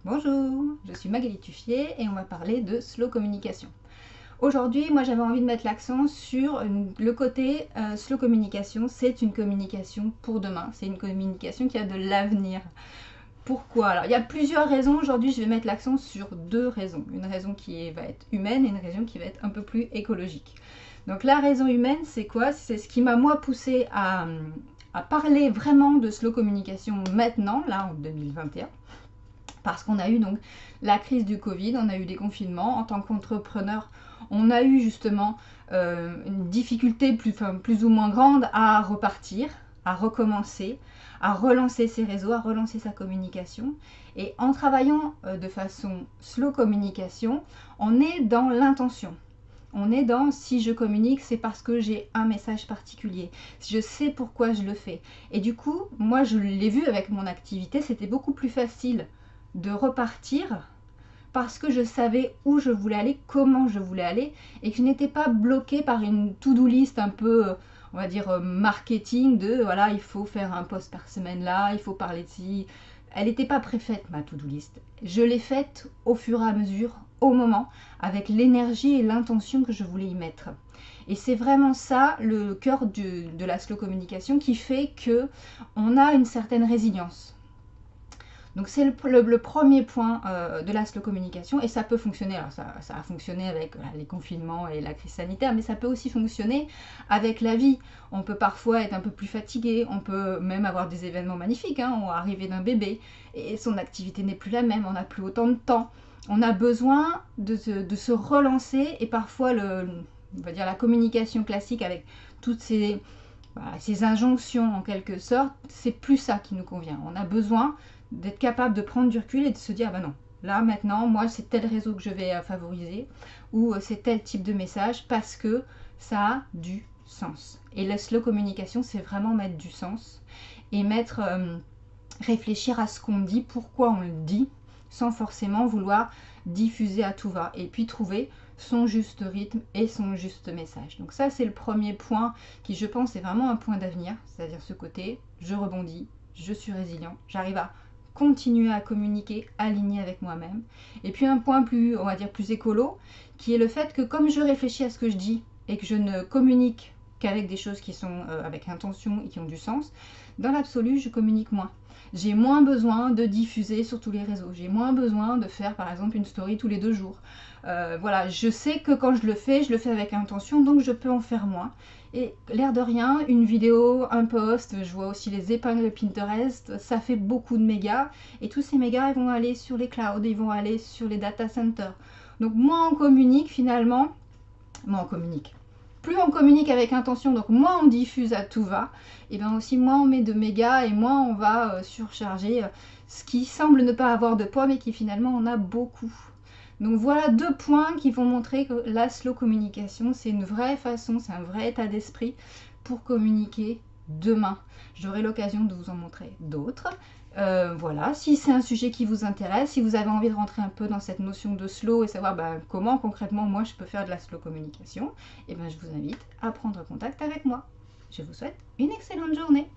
Bonjour, je suis Magali Tuffier et on va parler de slow communication. Aujourd'hui, moi j'avais envie de mettre l'accent sur le côté slow communication. C'est une communication pour demain, c'est une communication qui a de l'avenir. Pourquoi? Alors il y a plusieurs raisons. Aujourd'hui je vais mettre l'accent sur deux raisons. Une raison qui va être humaine et une raison qui va être un peu plus écologique. Donc la raison humaine, c'est quoi? C'est ce qui m'a moi poussé à parler vraiment de slow communication maintenant, là en 2021. Parce qu'on a eu donc la crise du Covid, on a eu des confinements. En tant qu'entrepreneur, on a eu justement une difficulté plus ou moins grande à repartir, à recommencer, à relancer ses réseaux, à relancer sa communication. Et en travaillant de façon slow communication, on est dans l'intention. On est dans si je communique, c'est parce que j'ai un message particulier. Si je sais pourquoi je le fais. Et du coup, moi je l'ai vu avec mon activité, c'était beaucoup plus facile de repartir parce que je savais où je voulais aller, comment je voulais aller, et que je n'étais pas bloquée par une to-do list un peu, on va dire, marketing de voilà, il faut faire un post par semaine là, il faut parler de ci. Elle n'était pas préfaite, ma to-do list. Je l'ai faite au fur et à mesure, au moment, avec l'énergie et l'intention que je voulais y mettre. Et c'est vraiment ça le cœur de la slow communication qui fait que on a une certaine résilience. Donc c'est le premier point de la slow communication et ça peut fonctionner, alors ça a fonctionné avec les confinements et la crise sanitaire, mais ça peut aussi fonctionner avec la vie. On peut parfois être un peu plus fatigué, on peut même avoir des événements magnifiques, hein, on arriver d'un bébé et son activité n'est plus la même, on n'a plus autant de temps. On a besoin de se relancer et parfois on va dire la communication classique avec toutes ces injonctions en quelque sorte, c'est plus ça qui nous convient. On a besoin d'être capable de prendre du recul et de se dire ah ben non, là maintenant moi c'est tel réseau que je vais favoriser ou c'est tel type de message parce que ça a du sens. Et la slow communication, c'est vraiment mettre du sens et réfléchir à ce qu'on dit, pourquoi on le dit, sans forcément vouloir diffuser à tout va, et puis trouver son juste rythme et son juste message. Donc ça c'est le premier point qui je pense est vraiment un point d'avenir, c'est-à-dire ce côté je rebondis, je suis résilient, j'arrive à continuer à communiquer aligné avec moi-même. Et puis un point plus, on va dire plus écolo, qui est le fait que comme je réfléchis à ce que je dis et que je ne communique qu'avec des choses qui sont avec intention et qui ont du sens, dans l'absolu je communique moins. J'ai moins besoin de diffuser sur tous les réseaux. J'ai moins besoin de faire par exemple une story tous les 2 jours. Voilà, je sais que quand je le fais avec intention, donc je peux en faire moins. Et l'air de rien, une vidéo, un post, je vois aussi les épingles Pinterest, ça fait beaucoup de mégas. Et tous ces mégas, ils vont aller sur les clouds, ils vont aller sur les data centers. Donc moins on communique finalement, moins on communique. Plus on communique avec intention, donc moins on diffuse à tout va, et bien aussi moins on met de mégas et moins on va surcharger ce qui semble ne pas avoir de poids mais qui finalement en a beaucoup. Donc voilà 2 points qui vont montrer que la slow communication, c'est une vraie façon, c'est un vrai état d'esprit pour communiquer demain. J'aurai l'occasion de vous en montrer d'autres. Voilà, si c'est un sujet qui vous intéresse, si vous avez envie de rentrer un peu dans cette notion de slow et savoir comment concrètement moi je peux faire de la slow communication, et je vous invite à prendre contact avec moi. Je vous souhaite une excellente journée.